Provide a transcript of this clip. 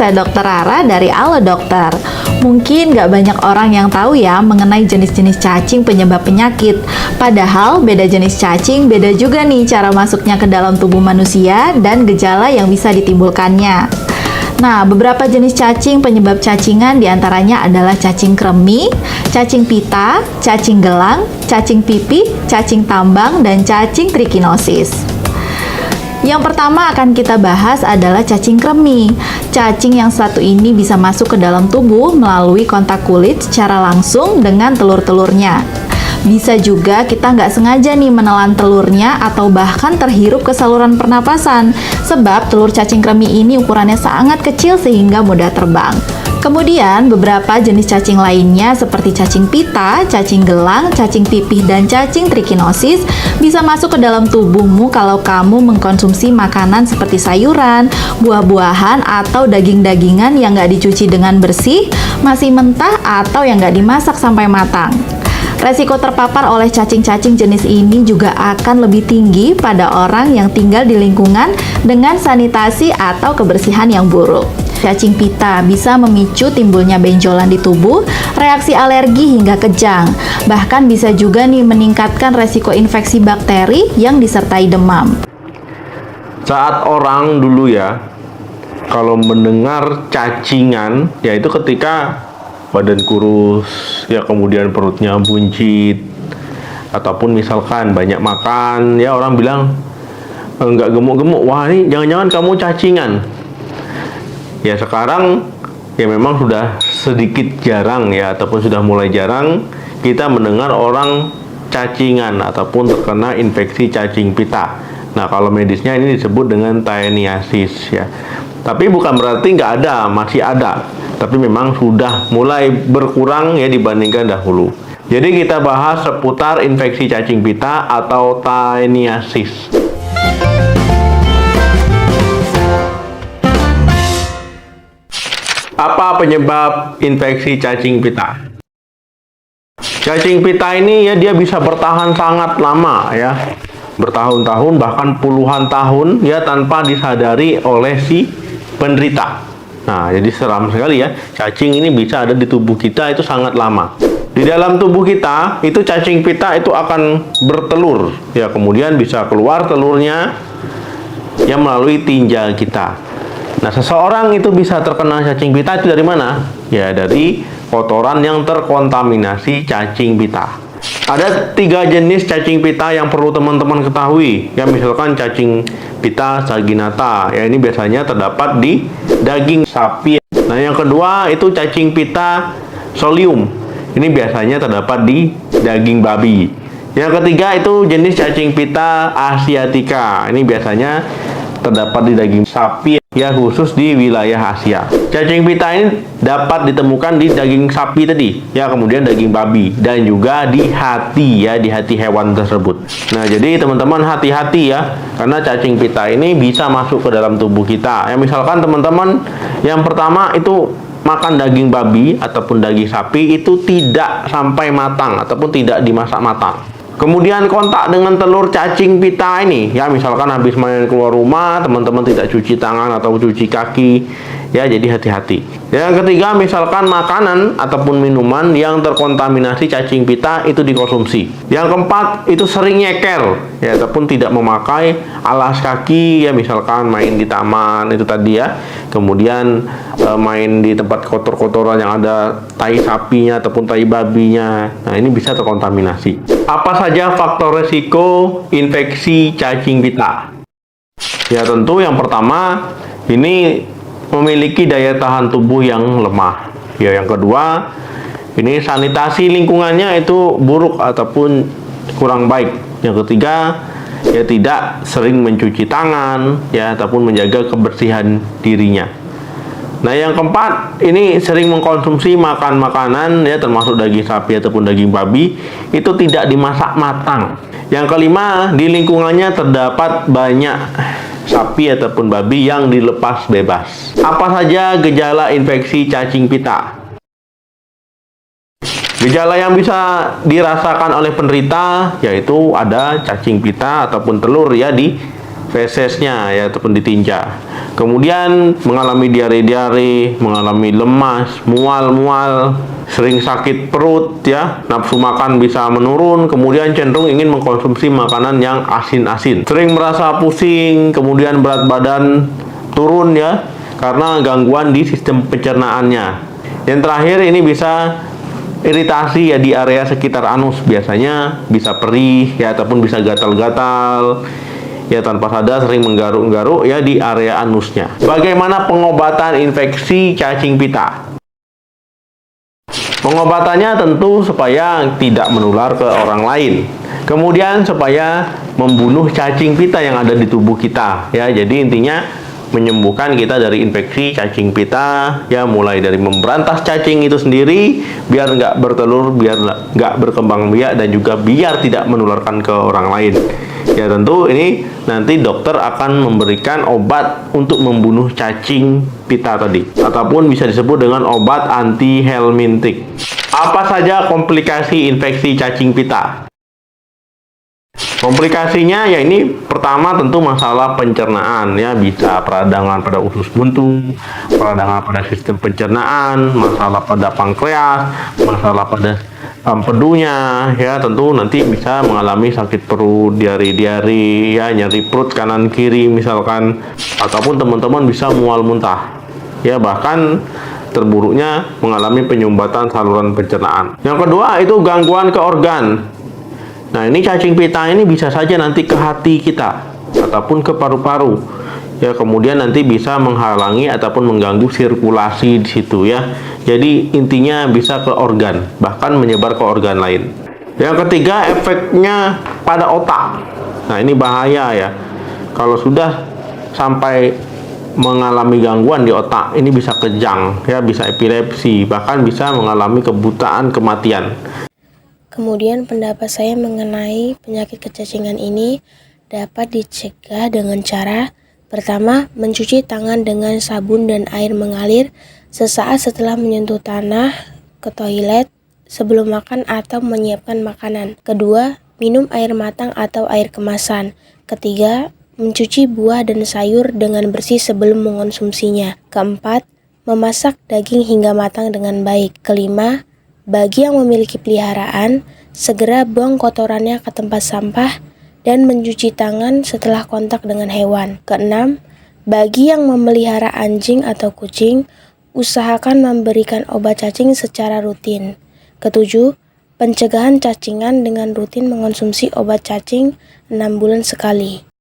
saya Dr. Rara dari Alo Dokter. Mungkin nggak banyak orang yang tahu ya mengenai jenis-jenis cacing penyebab penyakit. Padahal beda jenis cacing, beda juga nih cara masuknya ke dalam tubuh manusia dan gejala yang bisa ditimbulkannya. Nah, beberapa jenis cacing penyebab cacingan diantaranya adalah cacing kremi, cacing pita, cacing gelang, cacing pipih, cacing tambang, dan cacing trikinosis. Yang pertama akan kita bahas adalah cacing kremi. Cacing yang satu ini bisa masuk ke dalam tubuh melalui kontak kulit secara langsung dengan telur-telurnya. Bisa juga kita nggak sengaja nih menelan telurnya atau bahkan terhirup ke saluran pernapasan, sebab telur cacing kremi ini ukurannya sangat kecil sehingga mudah terbang. Kemudian beberapa jenis cacing lainnya seperti cacing pita, cacing gelang, cacing pipih, dan cacing trikinosis bisa masuk ke dalam tubuhmu kalau kamu mengkonsumsi makanan seperti sayuran, buah-buahan, atau daging-dagingan yang nggak dicuci dengan bersih, masih mentah, atau yang nggak dimasak sampai matang. Resiko terpapar oleh cacing-cacing jenis ini juga akan lebih tinggi pada orang yang tinggal di lingkungan dengan sanitasi atau kebersihan yang buruk. Cacing pita bisa memicu timbulnya benjolan di tubuh, reaksi alergi hingga kejang. Bahkan bisa juga nih meningkatkan resiko infeksi bakteri yang disertai demam. Saat orang dulu ya, kalau mendengar cacingan, yaitu ketika badan kurus, ya kemudian perutnya buncit, ataupun misalkan banyak makan, ya orang bilang nggak gemuk-gemuk, wah ini jangan-jangan kamu cacingan. Ya sekarang ya memang sudah sedikit jarang ya, ataupun sudah mulai jarang kita mendengar orang cacingan ataupun terkena infeksi cacing pita. Nah kalau medisnya ini disebut dengan taeniasis ya. Tapi bukan berarti nggak ada, masih ada. Tapi memang sudah mulai berkurang ya dibandingkan dahulu. Jadi kita bahas seputar infeksi cacing pita atau taeniasis. Apa penyebab infeksi cacing pita? Cacing pita ini ya dia bisa bertahan sangat lama ya. Bertahun-tahun bahkan puluhan tahun ya tanpa disadari oleh si penderita. Nah, jadi seram sekali ya. Cacing ini bisa ada di tubuh kita itu sangat lama. Di dalam tubuh kita itu cacing pita itu akan bertelur ya, kemudian bisa keluar telurnya ya melalui tinja kita. Nah, seseorang itu bisa terkena cacing pita itu dari mana? Ya, dari kotoran yang terkontaminasi cacing pita. Ada 3 jenis cacing pita yang perlu teman-teman ketahui. Ya, misalkan cacing pita saginata. Ya, ini biasanya terdapat di daging sapi. Nah, yang kedua itu cacing pita solium. Ini biasanya terdapat di daging babi. Yang ketiga itu jenis cacing pita asiatica. Ini biasanya terdapat di daging sapi ya, khusus di wilayah Asia. Cacing pita ini dapat ditemukan di daging sapi tadi ya, kemudian daging babi dan juga di hati ya, di hati hewan tersebut. Nah, jadi teman-teman hati-hati ya, karena cacing pita ini bisa masuk ke dalam tubuh kita. Ya, misalkan teman-teman yang pertama itu makan daging babi ataupun daging sapi itu tidak sampai matang ataupun tidak dimasak matang. Kemudian kontak dengan telur cacing pita ini, ya misalkan habis main keluar rumah, teman-teman tidak cuci tangan atau cuci kaki, ya jadi hati-hati. Yang ketiga, misalkan makanan ataupun minuman yang terkontaminasi cacing pita itu dikonsumsi. Yang keempat, itu sering nyeker, ya ataupun tidak memakai alas kaki, ya misalkan main di taman itu tadi ya. Kemudian main di tempat kotor-kotoran yang ada tai sapinya ataupun tai babinya. Nah, ini bisa terkontaminasi. Apa saja faktor resiko infeksi cacing pita? Ya tentu yang pertama ini memiliki daya tahan tubuh yang lemah. Ya yang kedua ini sanitasi lingkungannya itu buruk ataupun kurang baik. Yang ketiga ya tidak sering mencuci tangan ya ataupun menjaga kebersihan dirinya. Nah, yang keempat, ini sering mengkonsumsi makanan ya termasuk daging sapi ataupun daging babi itu tidak dimasak matang. Yang kelima, di lingkungannya terdapat banyak sapi ataupun babi yang dilepas bebas. Apa saja gejala infeksi cacing pita? Gejala yang bisa dirasakan oleh penderita yaitu ada cacing pita ataupun telur ya di fesesnya ya ataupun ditinja. Kemudian mengalami diare-diare, mengalami lemas, mual-mual, sering sakit perut ya, nafsu makan bisa menurun, kemudian cenderung ingin mengkonsumsi makanan yang asin-asin. Sering merasa pusing, kemudian berat badan turun ya karena gangguan di sistem pencernaannya. Yang terakhir ini bisa iritasi ya di area sekitar anus, biasanya bisa perih ya ataupun bisa gatal-gatal ya tanpa sadar, sering menggaruk-garuk ya di area anusnya. Bagaimana pengobatan infeksi cacing pita? Pengobatannya tentu supaya tidak menular ke orang lain. Kemudian supaya membunuh cacing pita yang ada di tubuh kita ya. Jadi intinya menyembuhkan kita dari infeksi cacing pita ya, mulai dari memberantas cacing itu sendiri biar nggak bertelur, biar nggak berkembang biak, dan juga biar tidak menularkan ke orang lain. Ya tentu ini nanti dokter akan memberikan obat untuk membunuh cacing pita tadi, ataupun bisa disebut dengan obat anti helmintik. Apa saja komplikasi infeksi cacing pita? Komplikasinya ya ini pertama tentu masalah pencernaan ya, bisa peradangan pada usus buntu, peradangan pada sistem pencernaan, masalah pada pankreas, masalah pada empedunya ya, tentu nanti bisa mengalami sakit perut, diare-diare ya, nyeri perut kanan kiri misalkan, ataupun teman-teman bisa mual muntah ya, bahkan terburuknya mengalami penyumbatan saluran pencernaan. Yang kedua itu gangguan ke organ. Nah, ini cacing pita ini bisa saja nanti ke hati kita ataupun ke paru-paru. Ya, kemudian nanti bisa menghalangi ataupun mengganggu sirkulasi di situ ya. Jadi intinya bisa ke organ, bahkan menyebar ke organ lain. Yang ketiga, efeknya pada otak. Nah, ini bahaya ya. Kalau sudah sampai mengalami gangguan di otak, ini bisa kejang ya, bisa epilepsi, bahkan bisa mengalami kebutaan, kematian. Kemudian pendapat saya mengenai penyakit kecacingan ini dapat dicegah dengan cara pertama, mencuci tangan dengan sabun dan air mengalir sesaat setelah menyentuh tanah, ke toilet, sebelum makan atau menyiapkan makanan. Kedua, minum air matang atau air kemasan. Ketiga, mencuci buah dan sayur dengan bersih sebelum mengonsumsinya. Keempat, memasak daging hingga matang dengan baik. Kelima, bagi yang memiliki peliharaan, segera buang kotorannya ke tempat sampah dan mencuci tangan setelah kontak dengan hewan. Keenam, bagi yang memelihara anjing atau kucing, usahakan memberikan obat cacing secara rutin. Ketujuh, pencegahan cacingan dengan rutin mengonsumsi obat cacing 6 bulan sekali.